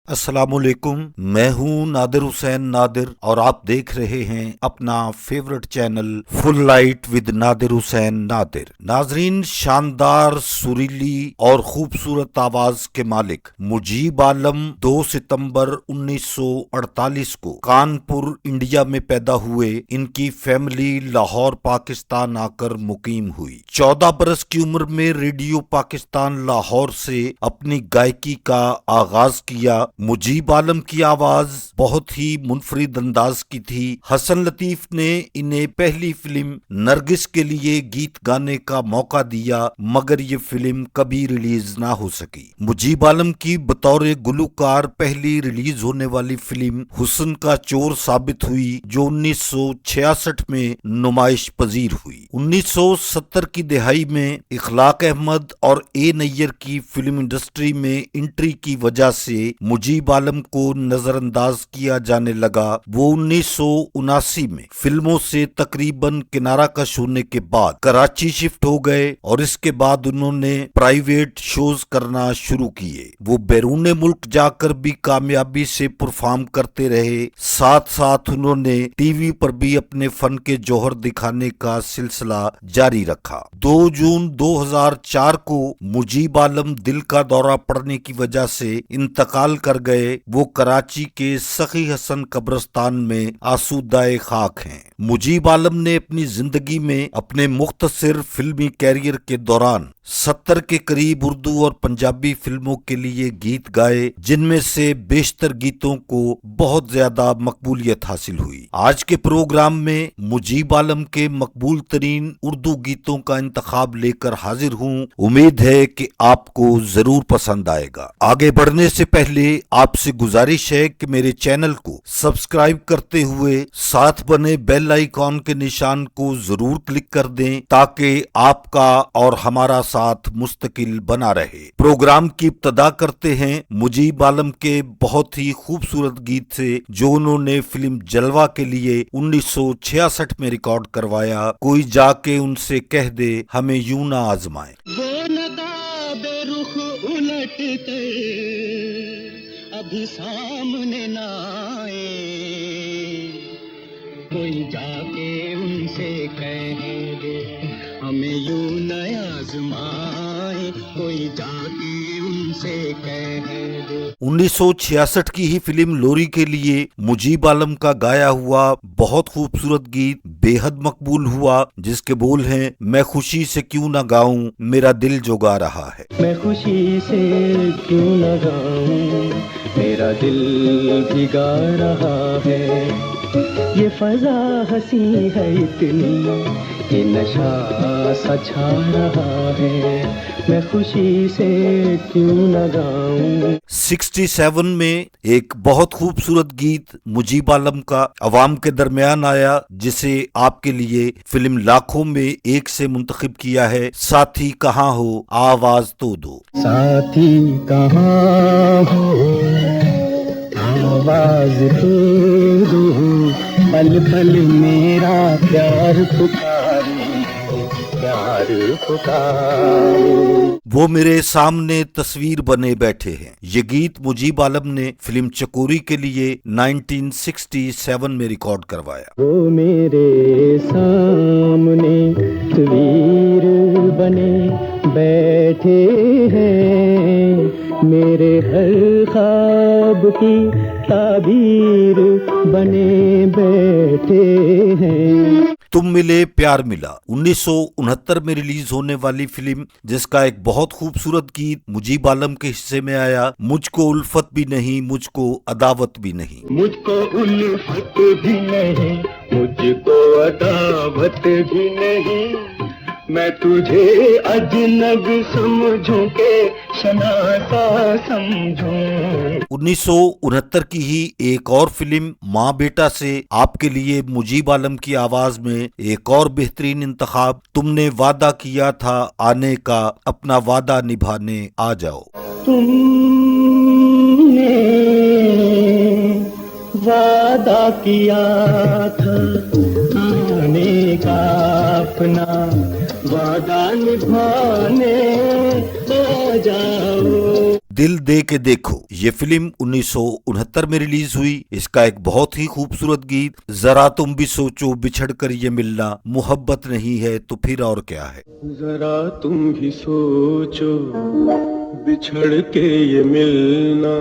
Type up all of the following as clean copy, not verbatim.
अस्सलामुअलैकुम। मैं हूं नादिर हुसैन नादिर और आप देख रहे हैं अपना favourite channel full light with Nadir Hussain Nadir. नाजरीन, शानदार, सुरीली और खूबसूरत आवाज के मालिक मुजीब आलम 2 सितंबर 1948 को कानपुर इंडिया में पैदा हुए। इनकी फैमिली लाहौर पाकिस्तान आकर मुकीम हुई। 14 बरस की उम्र में रेडियो पाकिस्तान लाहौर से अपनी गायकी का आगाज किया। मुजीब आलम की आवाज बहुत ही मुनफरिद अंदाज की थी। हसन लतीफ ने इन्हें पहली फिल्म नरगिस के लिए गीत गाने का मौका दिया, मगर ये फिल्म कभी रिलीज ना हो सकी। मुजीब आलम की बतौर गुलूकार पहली रिलीज होने वाली फिल्म हुस्न का चोर साबित हुई, जो 1966 में नुमाइश पजीर हुई। 1970 की दिहाई में इखलाक अहमद और ए नैयर की फिल्म इंडस्ट्री में एंट्री की वजह से मुजीब आलम को नजरअंदाज किया जाने लगा। वो 1979 में फिल्मों से तकरीबन किनारा कश होने के बाद कराची शिफ्ट हो गए और इसके बाद उन्होंने प्राइवेट शोज करना शुरू किए। वो बैरून मुल्क जाकर भी कामयाबी से परफॉर्म करते रहे। साथ साथ उन्होंने टीवी पर भी अपने फन के जौहर दिखाने का सिलसिला जारी रखा। 2 जून 2004 को मुजीब आलम दिल का दौरा पड़ने की वजह से इंतकाल कर गए। वो कराची के सखी हसन कब्रिस्तान में आसूदाए खाक हैं। मुजीब आलम ने अपनी जिंदगी में अपने मुख्तसर फिल्मी कैरियर के दौरान 70 के करीब उर्दू और पंजाबी फिल्मों के लिए गीत गाए, जिनमें से बेशतर गीतों को बहुत ज्यादा मकबूलियत हासिल हुई। आज के प्रोग्राम में मुजीब आलम के मकबूल तरीन उर्दू गीतों का इंतखाब लेकर हाजिर हूँ। उम्मीद है कि आपको जरूर पसंद आएगा। आगे बढ़ने से पहले आपसे गुजारिश है कि मेरे चैनल को सब्सक्राइब करते हुए साथ बने बेल आइकॉन के निशान को जरूर क्लिक कर दें, ताकि आपका और हमारा साथ मुस्तकिल बना रहे। प्रोग्राम की इब्तदा करते हैं मुजीब आलम के बहुत ही खूबसूरत गीत से, जो उन्होंने फिल्म जलवा के लिए 1966 में रिकॉर्ड करवाया। कोई जाके उनसे कह दे हमें यूं ना आजमाए। अभी सामने ना आए, कोई जाके उनसे कह दे हमें यूं न आजमाए, कोई जाके उनसे कह दे। 1966 की ही फिल्म लोरी के लिए मुजीब आलम का गाया हुआ बहुत खूबसूरत गीत बेहद मकबूल हुआ, जिसके बोल हैं मैं खुशी से क्यों ना गाऊं मेरा दिल जो गा रहा है। मैं खुशी से क्यों न गाऊं मेरा दिल भी गा रहा है। ये फजा हंसी है इतनी, ये नशा सा छा रहा है। मैं खुशी से क्यों न गाऊं। 67 में एक बहुत खूबसूरत गीत मुजीब आलम का अवाम के दरमियान आया, जिसे आपके लिए फिल्म लाखों में एक से मुंतखब किया है। साथी कहाँ हो आवाज तो दो। साथी कहाँ हो आवाज तो दो, पल पल मेरा प्यार पुकारे, प्यार पुकारे। वो मेरे सामने तस्वीर बने बैठे हैं। ये गीत मुजीब आलम ने फिल्म चकोरी के लिए 1967 में रिकॉर्ड करवाया। वो मेरे सामने तस्वीर बने बैठे हैं, मेरे हर ख्वाब की ताबीर बने बैठे हैं। तुम मिले प्यार मिला 1969 में रिलीज होने वाली फिल्म, जिसका एक बहुत खूबसूरत गीत मुजीब आलम के हिस्से में आया। मुझको उल्फत भी नहीं, मुझको अदावत भी नहीं। मुझको उल्फत भी नहीं, मुझको अदावत भी नहीं, मैं तुझे अजनब समझूं के शनासा समझूं। 1969 की ही एक और फिल्म माँ बेटा से आपके लिए मुजीब आलम की आवाज में एक और बेहतरीन इंतखाब, तुमने वादा किया था आने का, अपना वादा निभाने आ जाओ। तुमने वादा किया था आने का, अपना वादा निभाने आ जाओ। दिल दे के देखो ये फिल्म 1969 में रिलीज हुई। इसका एक बहुत ही खूबसूरत गीत जरा तुम भी सोचो बिछड़ कर ये मिलना मोहब्बत नहीं है तो फिर और क्या है। जरा तुम भी सोचो बिछड़ के ये मिलना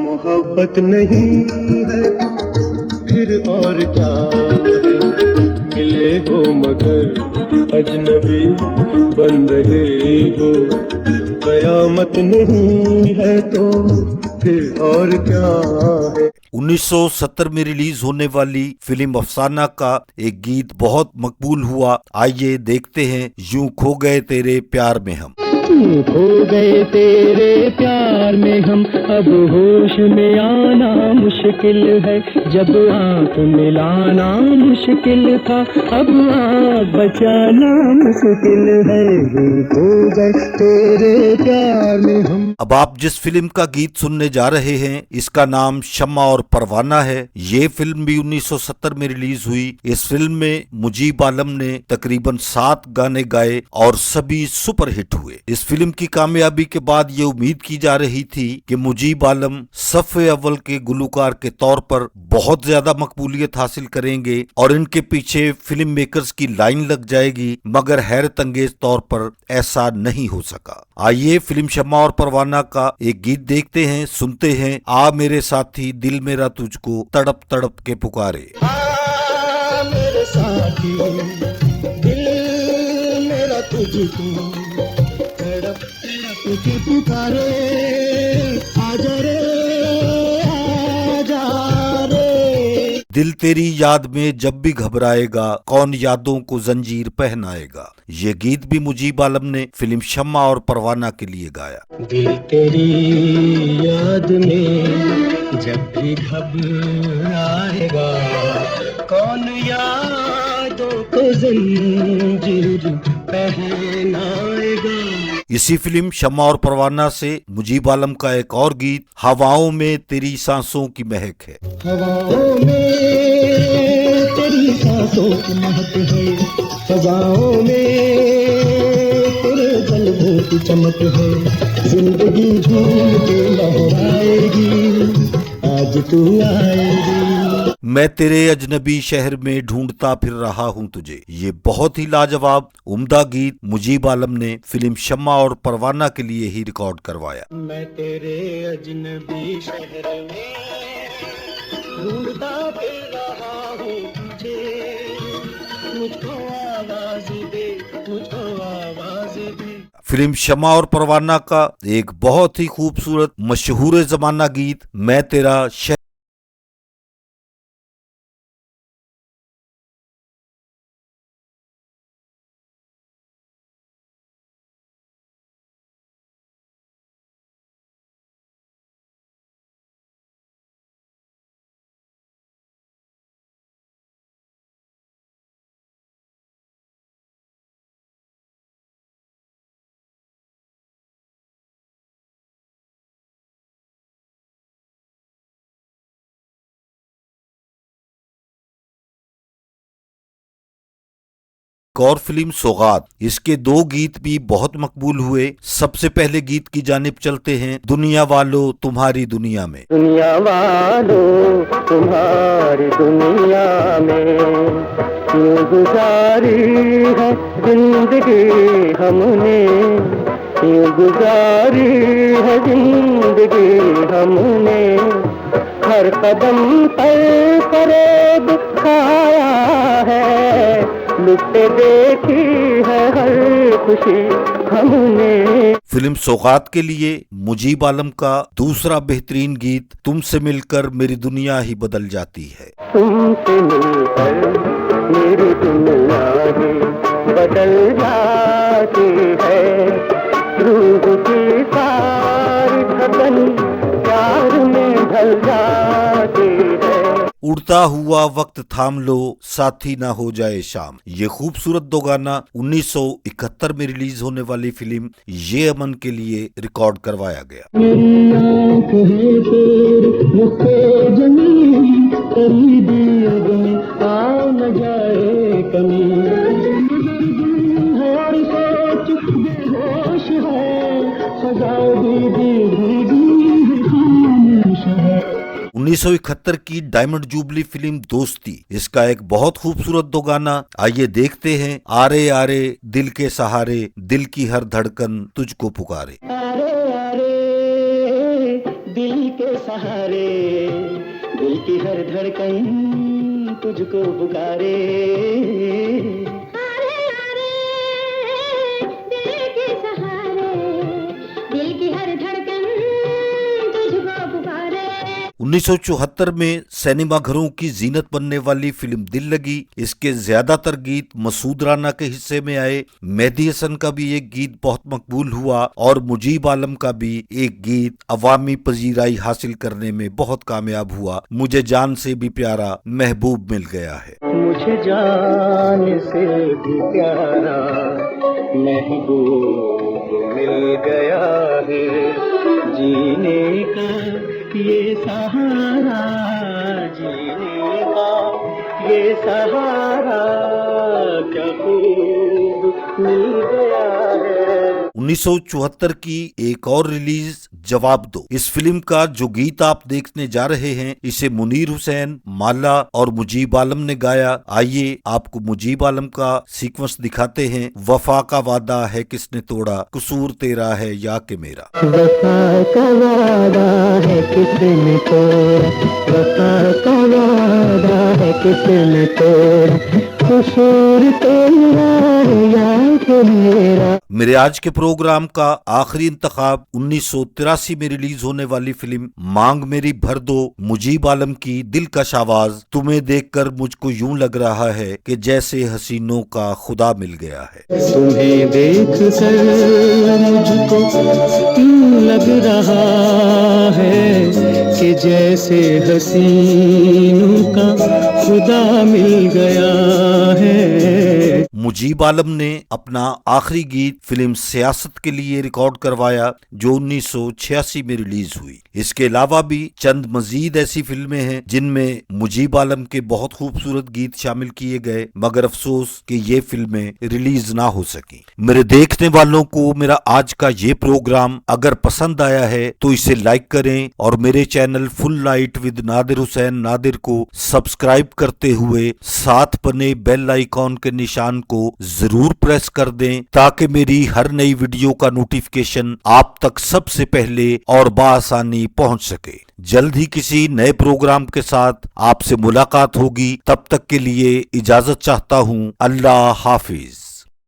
मोहब्बत नहीं है फिर और क्या है। मिले हो मगर अजनबी बन रहे हो कयामत नहीं है तो फिर और क्या है। 1970 में रिलीज होने वाली फिल्म अफसाना का एक गीत बहुत मकबूल हुआ। आइए देखते हैं यूं खो गए तेरे प्यार में हम। खो गए तेरे प्यार में हम अब होश में आना मुश्किल है। जब आँख मिलाना मुश्किल था अब आँख बचाना मुश्किल है। खो गए तेरे प्यार में हम। अब आप जिस फिल्म का गीत सुनने जा रहे हैं इसका नाम शम्मा और परवाना है। ये फिल्म भी 1970 में रिलीज हुई। इस फिल्म में मुजीब आलम ने तकरीबन 7 गाने गाए और सभी सुपर हिट हुए। इस फिल्म की कामयाबी के बाद ये उम्मीद की जा रही थी कि मुजीब आलम सफ़े अव्वल के गुलकार के तौर पर बहुत ज्यादा मकबूलियत हासिल करेंगे और इनके पीछे फिल्म मेकर्स की लाइन लग जाएगी, मगर हैरत अंगेज तौर पर ऐसा नहीं हो सका। आइए फिल्म शम्मा और परवाना का एक गीत देखते हैं, सुनते हैं। आ मेरे साथी दिल मेरा तुझको तड़प तड़प के पुकारे। आ मेरे साथी दिल मेरा तुझको तड़प तड़प के पुकारे। आजा रे आजा रे। दिल तेरी याद में जब भी घबराएगा कौन यादों को जंजीर पहनाएगा। ये गीत भी मुजीब आलम ने फिल्म शम्मा और परवाना के लिए गाया। दिल तेरी याद में जब भी घबराएगा कौन यादों को जंजीर पहनाएगा। इसी फिल्म शम्मा और परवाना से मुजीब आलम का एक और गीत हवाओं में तेरी सांसों की महक है। हवाओं में तेरी सांसों की महक है। हवाओं में तेरे बलबों की चमक है। जिंदगी झूम के लहराएगी आज तू आएगी। मैं तेरे अजनबी शहर में ढूंढता फिर रहा हूँ तुझे। ये बहुत ही लाजवाब उम्दा गीत मुजीब आलम ने फिल्म शम्मा और परवाना के लिए ही रिकॉर्ड करवाया। मैं तेरे अजनबी शहर में ढूंढता फिर रहा हूँ तुझे। मुझको आवाज दे मुझको आवाज दे। फिल्म शम्मा और परवाना का एक बहुत ही खूबसूरत मशहूर जमाना गीत मैं तेरा शहर। एक और फिल्म सौगात, इसके 2 गीत भी बहुत मकबूल हुए। सबसे पहले गीत की जानिब चलते हैं दुनिया वालों तुम्हारी दुनिया में। दुनिया वालों तुम्हारी दुनिया में यूं गुजारी है जिंदगी हमने। यूं गुजारी है जिंदगी हमने। हर कदम पर फरेब खाया है। लुटे देखी है हर खुशी हमने। फिल्म सौगात के लिए मुजीब आलम का दूसरा बेहतरीन गीत तुमसे मिलकर मेरी दुनिया ही बदल जाती है। तुमसे मिलकर मेरी दुनिया ही बदल जाती है। रूह की सारी थकन प्यार में ढल जाती है। उड़ता हुआ वक्त थाम लो साथी ना हो जाए शाम। ये खूबसूरत 2 गाना 1971 में रिलीज होने वाली फिल्म ये अमन के लिए रिकॉर्ड करवाया गया। मेरी आँख है तेरे मुझसे जमीन करीबी अगर आ न जाए कमी। और सोच बेहोश है सजा दीदी 1971 की डायमंड जुबली फिल्म दोस्ती, इसका एक बहुत खूबसूरत दो गाना आइए देखते हैं। आरे आरे दिल के सहारे, दिल की हर धड़कन तुझको पुकारे। आरे आरे दिल के सहारे, दिल की हर धड़कन तुझको पुकारे। आरे आरे दिल के सहारे, दिल की हर धड़कन तुझको पुकारे। 1974 में सिनेमा घरों की जीनत बनने वाली फिल्म दिल लगी, इसके ज्यादातर गीत मसूद राना के हिस्से में आए। मेहदी हसन का भी एक गीत बहुत मकबूल हुआ और मुजीब आलम का भी एक गीत अवामी पजीराई हासिल करने में बहुत कामयाब हुआ। मुझे जान से भी प्यारा महबूब मिल गया है। मुझे जान से भी प्यारा महबूब मिल गया है। जीने का ये सहारा, जीने का ये सहारा क्या खूब मिल गया है। 1974 की एक और रिलीज जवाब दो। इस फिल्म का जो गीत आप देखने जा रहे हैं, इसे मुनीर हुसैन, माला और मुजीब आलम ने गाया। आइए आपको मुजीब आलम का सीक्वेंस दिखाते हैं। वफा का वादा है किसने तोड़ा, कसूर तेरा है या कि मेरा। वफा का वादा है किसने तोड़ा, वफा का वादा है किसने तोड़ा, कसूर तेरा है या कि मेरा। मेरे आज के प्रोग्राम का आखिरी इंतखाब 1983 में रिलीज होने वाली फिल्म मांग मेरी भर दो, मुजीब आलम की दिलकश आवाज। तुम्हें देखकर मुझको यूं लग रहा है कि जैसे हसीनों का खुदा मिल गया है। तुम्हें देख कर मुझको यूं लग रहा है कि जैसे हसीनों का खुदा मिल गया है। मुजीब आलम ने अपना आखिरी गीत फिल्म सियासत के लिए रिकॉर्ड करवाया जो 1986 में रिलीज हुई। इसके अलावा भी चंद मजीद ऐसी फिल्में हैं जिनमें मुजीब आलम के बहुत खूबसूरत गीत शामिल किए गए, मगर अफसोस कि ये फिल्में रिलीज ना हो सकी। मेरे देखने वालों को मेरा आज का ये प्रोग्राम अगर पसंद आया है तो इसे लाइक करें और मेरे channel full light with Nadir Hussain Nadir को सब्सक्राइब करते हुए साथ बने बेल आइकॉन के निशान को जरूर प्रेस कर दें ताकि मेरी हर नई वीडियो का नोटिफिकेशन आप तक सबसे पहले और बआसानी पहुंच सके। जल्द ही किसी नए प्रोग्राम के साथ आपसे मुलाकात होगी। तब तक के लिए इजाजत चाहता हूं। अल्लाह हाफिज।